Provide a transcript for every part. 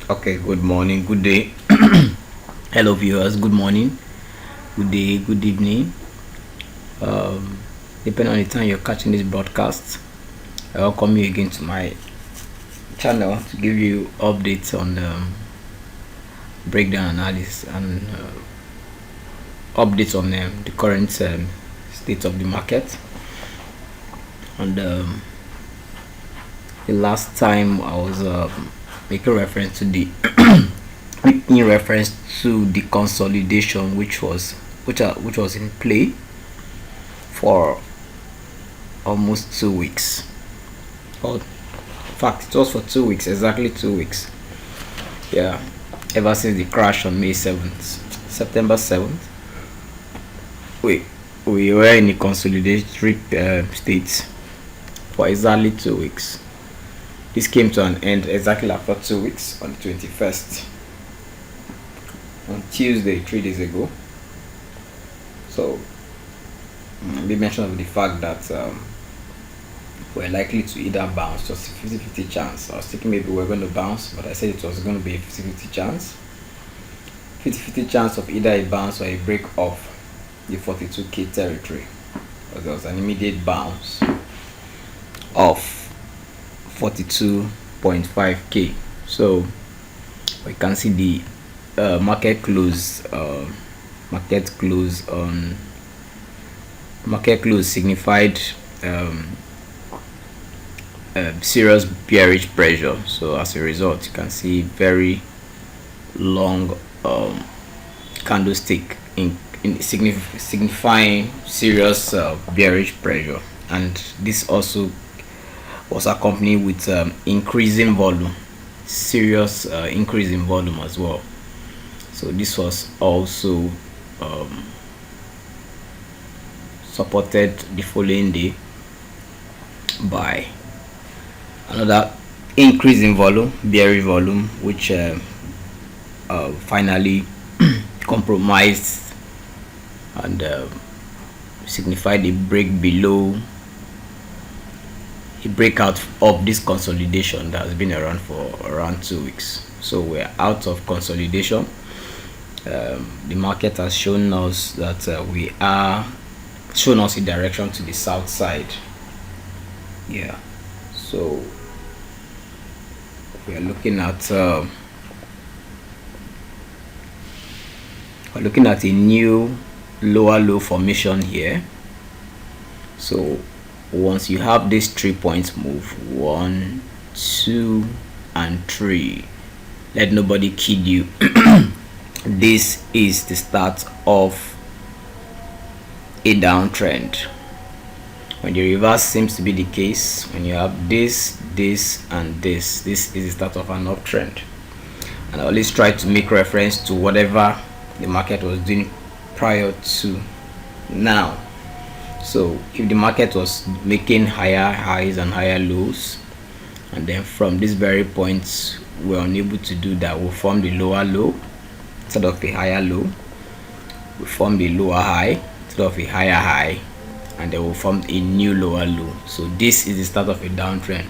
Okay, good morning, good day. Hello, viewers. Good morning, good day, good evening. Um, Depending on the time you're catching this broadcast, I welcome you again to my channel to give you updates on breakdown analysis and updates on the current state of the market. And the last time I was making reference to the in reference to the consolidation which was in play for almost 2 weeks. Or in fact, it was for 2 weeks, exactly 2 weeks. Yeah, ever since the crash on May 7th, September 7th, we were in a consolidatory state for exactly 2 weeks. This came to an end exactly after 2 weeks on the 21st, on Tuesday, 3 days ago. So they mentioned of the fact that we're likely to either bounce, just a 50-50 chance. I was thinking maybe we're going to bounce, but I said it was going to be a 50-50 chance. 50-50 chance of either a bounce or a break off the 42k territory, because there was an immediate bounce of 42.5k. So we can see the market close signified serious bearish pressure. So as a result, you can see very long candlestick in signifying serious bearish pressure, and this also was accompanied with increasing volume, serious increase in volume as well. So this was also supported the following day by another increase in volume, bearish volume, which finally compromised and signified a breakout of this consolidation that has been around for around 2 weeks. So we're out of consolidation. The market has shown us that shown us a direction to the south side. Yeah, so we are looking at a new lower low formation here. So once you have these 3 points move, 1, 2 and 3, let nobody kid you. This is the start of a downtrend. When the reverse seems to be the case, when you have this and this is the start of an uptrend. And I always try to make reference to whatever the market was doing prior to now. So if the market was making higher highs and higher lows, and then from this very point we're unable to do that, we'll form the lower low instead of a higher low, we form the lower high instead of a higher high, and then we'll form a new lower low. So this is the start of a downtrend.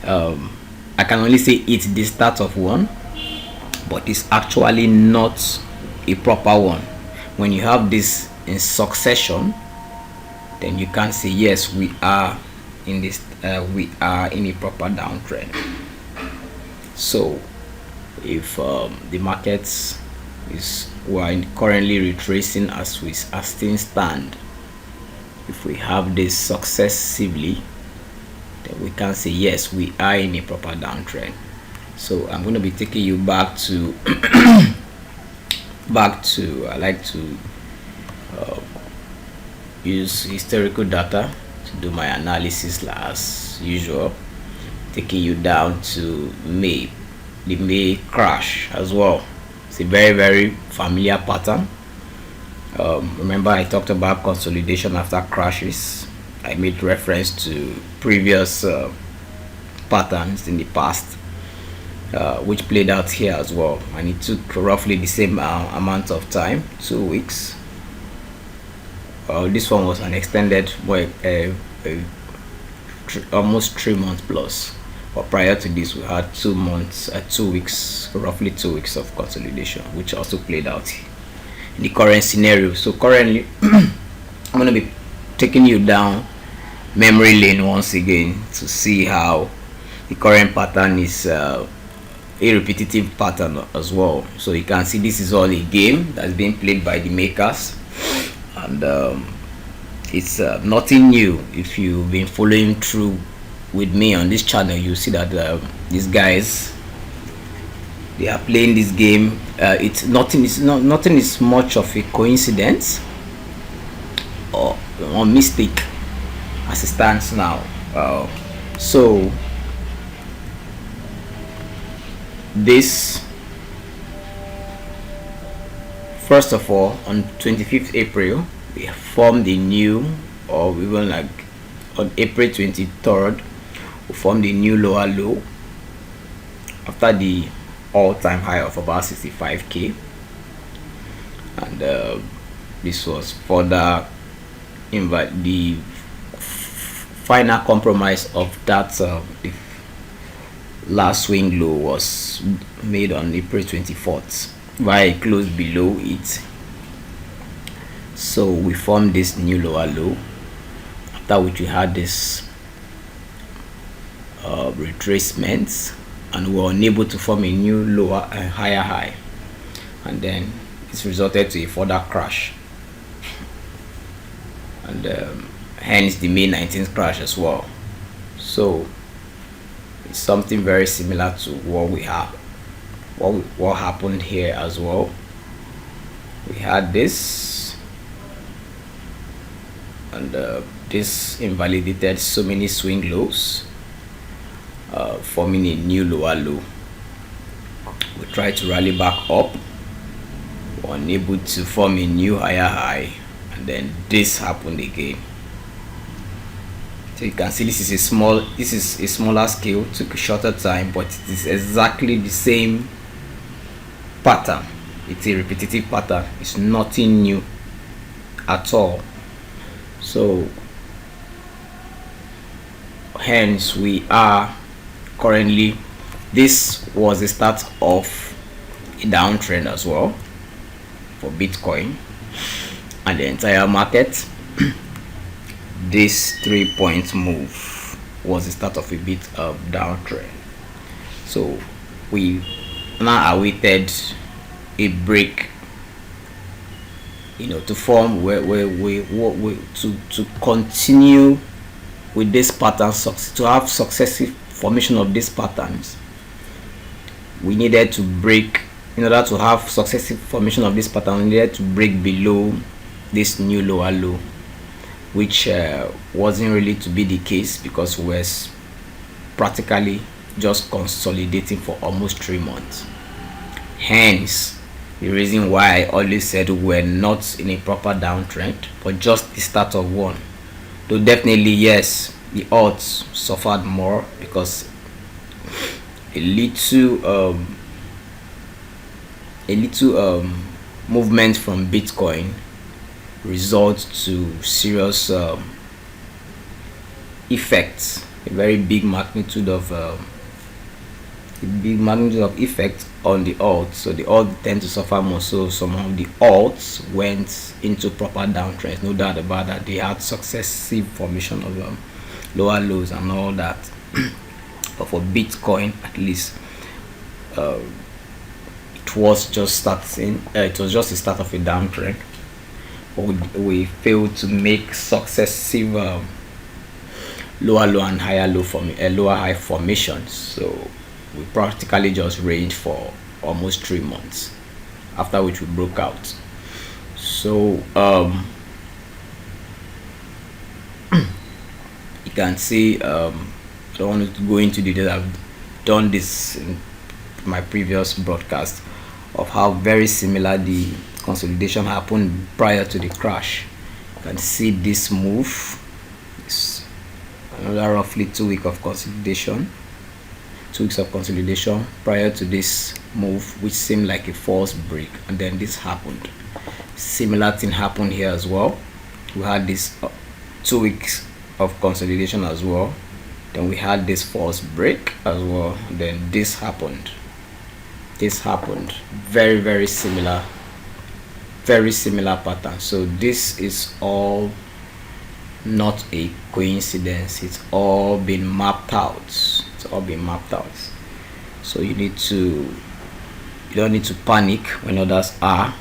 I can only say it's the start of one, but it's actually not a proper one. When you have this in succession, then you can say yes, we are in this we are in a proper downtrend. So if the markets we're currently retracing as things stand, if we have this successively, then we can say yes, we are in a proper downtrend. So I'm going to be taking you back to I like to use historical data to do my analysis as usual, taking you down to the May crash as well. It's a very familiar pattern. Remember I talked about consolidation after crashes. I made reference to previous patterns in the past, which played out here as well, and it took roughly the same amount of time, 2 weeks. This one was an extended almost 3 months plus But prior to this, we had 2 months, 2 weeks, roughly 2 weeks of consolidation, which also played out in the current scenario. So currently, I'm going to be taking you down memory lane once again to see how the current pattern is a repetitive pattern as well. So you can see this is all a game that's being played by the makers, and it's nothing new. If you've been following through with me on this channel, you see that these guys, they are playing this game. It's nothing is much of a coincidence or mistake as it stands now. So this, first of all, on 25th April, we formed a new, or even like on April 23rd, we formed a new lower low after the all-time high of about 65k, and this was further invite the final compromise of that. The last swing low was made on April 24th, while it closed below it. So we formed this new lower low, after which we had this retracements, and we were unable to form a new lower and higher high, and then it's resulted to a further crash, and hence the May 19th crash as well. So it's something very similar to what we have, what happened here as well. We had this, and this invalidated so many swing lows, forming a new lower low. We tried to rally back up, were unable to form a new higher high, and then this happened again. So you can see this is a smaller scale, took a shorter time, but it is exactly the same pattern. It's a repetitive pattern. It's nothing new at all. So hence we are currently, this was the start of a downtrend as well for Bitcoin and the entire market. This 3-point move was the start of a bit of downtrend. So we now awaited a break, to form where we to continue with this pattern, to have successive formation of these patterns. We needed to break, in order to have successive formation of this pattern, we needed to break below this new lower low, which wasn't really to be the case, because we were practically just consolidating for almost 3 months. Hence the reason why I always said we're not in a proper downtrend, but just the start of one. Though definitely, yes, the odds suffered more, because a little movement from Bitcoin results to serious effects, a very big magnitude of effect on the alts. So the alts tend to suffer more. So some of the alts went into proper downtrends, no doubt about that. They had successive formation of lower lows and all that. But for Bitcoin, at least, it was just starting. It was just the start of a downtrend. But we failed to make successive lower low and higher low lower high formations. So we practically just ranged for almost 3 months, after which we broke out. So you can see, I don't want to go into detail. I've done this in my previous broadcast of how very similar the consolidation happened prior to the crash. You can see this move. It's another roughly 2 weeks of consolidation. 2 weeks of consolidation prior to this move, which seemed like a false break, and then this happened. Similar thing happened here as well. We had this 2 weeks of consolidation as well, Then we had this false break as well. Then this happened. Very similar, pattern. So this is all not a coincidence. It's all been mapped out. So you don't need to panic when others are.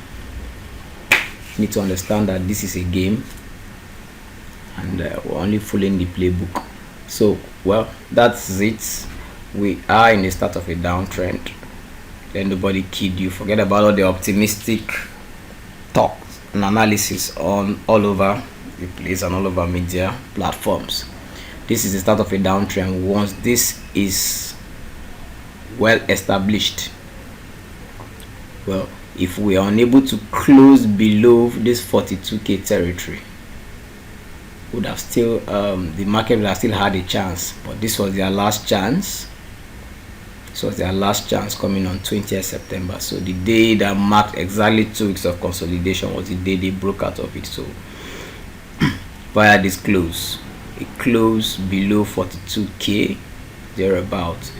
You need to understand that this is a game, and we're only following the playbook. So, well, that's it. We are in the start of a downtrend. Then nobody kid you. Forget about all the optimistic talk and analysis on all over the place and all over media platforms. This is the start of a downtrend. Once this is well established, well, if we are unable to close below this 42k territory, would have still the market would have still had a chance, but this was their last chance. Coming on 20th September. So the day that marked exactly 2 weeks of consolidation was the day they broke out of it. So via this close, it closed below 42k thereabout,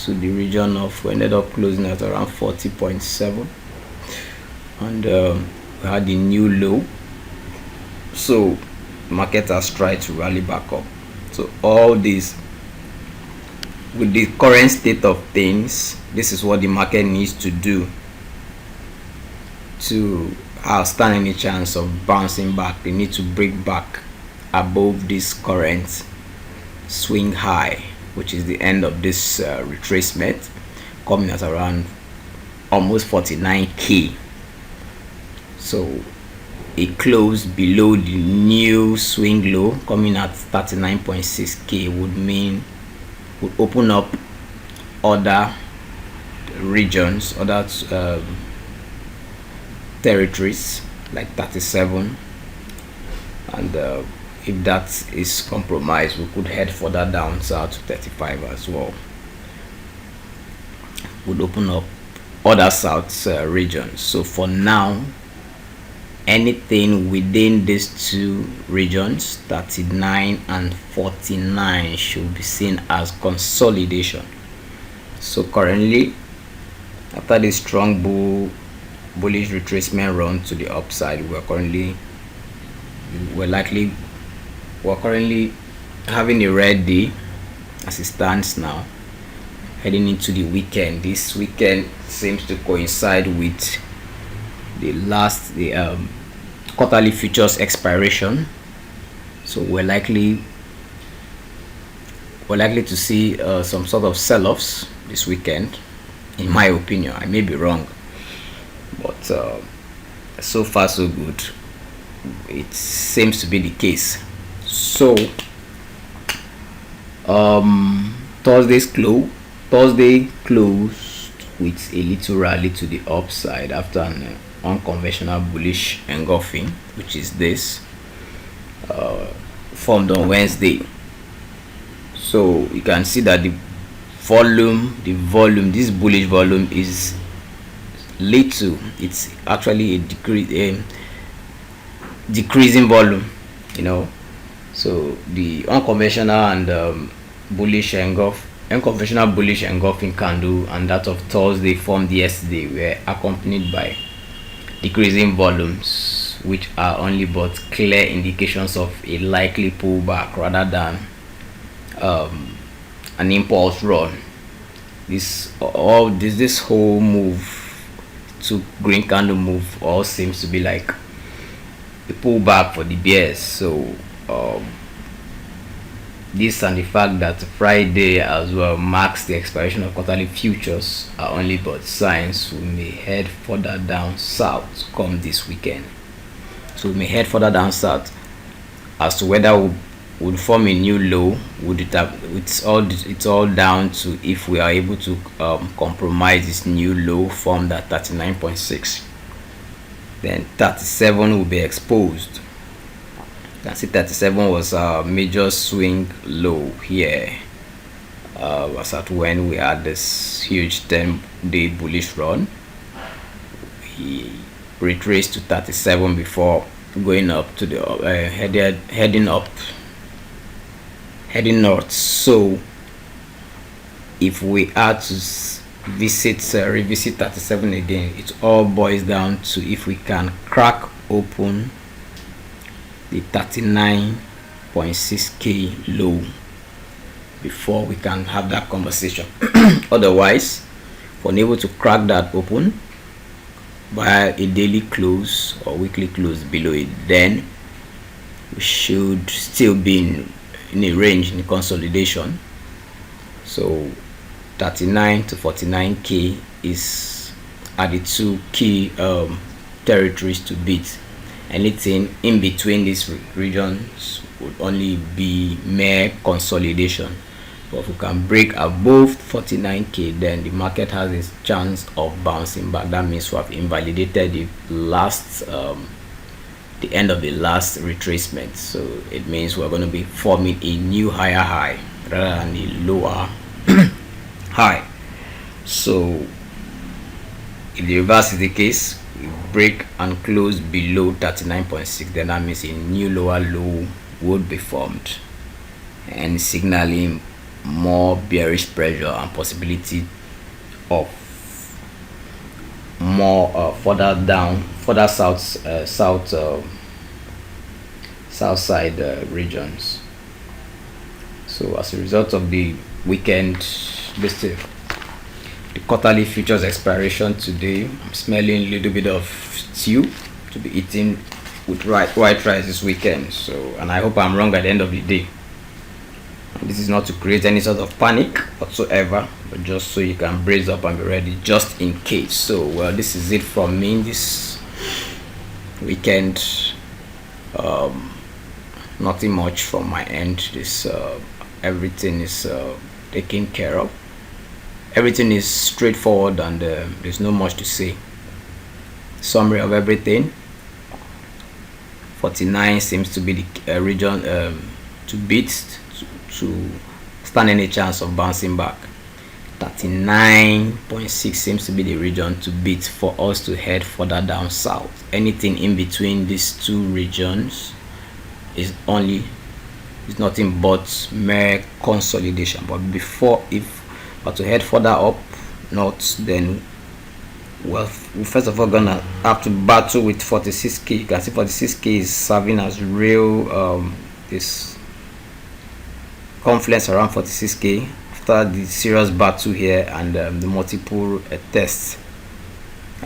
to the region of, we ended up closing at around 40.7, and we had the new low. So market has tried to rally back up. So all this, with the current state of things, this is what the market needs to do to stand any chance of bouncing back. They need to break back above this current swing high, which is the end of this retracement, coming at around almost 49k. So it closed below the new swing low, coming at 39.6k, would open up other regions, other territories like 37, and if that is compromised, we could head further down south to 35 as well. Would open up other south regions. So for now, anything within these two regions, 39 and 49, should be seen as consolidation. So currently, after this strong bullish retracement run to the upside, we're currently having a red day as it stands now, heading into the weekend. This weekend seems to coincide with the quarterly futures expiration, so we're likely to see some sort of sell-offs this weekend, in my opinion. I may be wrong, but so far so good. It seems to be the case. So Thursday closed with a little rally to the upside after an unconventional bullish engulfing, which is this formed on Wednesday. So you can see that the volume, this bullish volume is little. It's actually a decreasing volume, so the unconventional and unconventional bullish engulfing candle and that of Thursday formed yesterday were accompanied by decreasing volumes, which are only but clear indications of a likely pullback rather than an impulse run. This whole move to green candle move all seems to be like a pullback for the bears. So this and the fact that Friday as well marks the expiration of quarterly futures are only but signs we may head further down south come this weekend. So we may head further down south. As to whether we would form a new low, it's all down to if we are able to compromise this new low formed at 39.6. Then 37 will be exposed. You can see 37 was a major swing low here. Was at when we had this huge 10-day bullish run. We retraced to 37 before going up to the heading up heading north. So if we are to revisit 37 again, it all boils down to if we can crack open the 39.6k low before we can have that conversation. Otherwise, if we're unable to crack that open by a daily close or weekly close below it, then we should still be in a range in consolidation. So 39 to 49k is are the two key territories to beat. Anything in between these regions would only be mere consolidation. But if we can break above 49k, then the market has a chance of bouncing back. That means we have invalidated the last the end of the last retracement. So it means we're going to be forming a new higher high rather than a lower high. So if the reverse is the case, we break and close below 39.6, then that means a new lower low would be formed and signaling more bearish pressure and possibility of more further down, further south side regions. So as a result of the weekend, the quarterly futures expiration today, I'm smelling a little bit of stew to be eaten with white rice this weekend. So, and I hope I'm wrong at the end of the day. This is not to create any sort of panic whatsoever, but just so you can brace up and be ready just in case. So well, this is it from me this weekend. Nothing much from my end. This everything is taken care of. Everything is straightforward, and there's no much to say. Summary of everything: 49 seems to be the region to beat to stand any chance of bouncing back. 39.6 seems to be the region to beat for us to head further down south. Anything in between these two regions is nothing but mere consolidation. But before, if but to head further up north, then well, we first of all gonna have to battle with 46k. You can see 46k is serving as real this confluence around 46k after the serious battle here and the multiple tests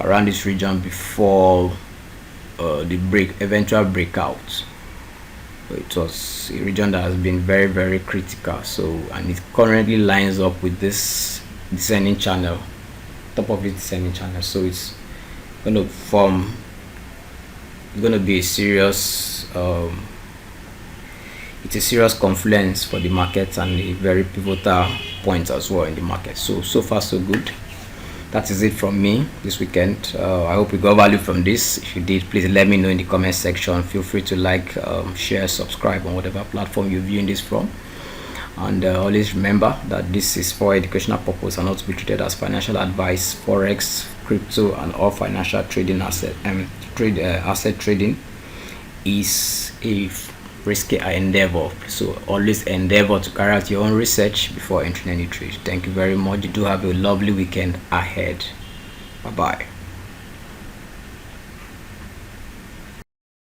around this region before the eventual breakout. It was a region that has been very, very critical. So, and it currently lines up with this descending channel, top of its descending channel. So it's going to form, it's going to be a serious it's a serious confluence for the market and a very pivotal point as well in the market. So far so good. That is it from me this weekend. I hope you got value from this. If you did, please let me know in the comment section. Feel free to like, share, subscribe on whatever platform you're viewing this from. And always remember that this is for educational purpose and not to be treated as financial advice. Forex, crypto, and all financial trading asset trading is a risky endeavor. So always endeavor to carry out your own research before entering any trade. Thank you very much. You do have a lovely weekend ahead. Bye bye.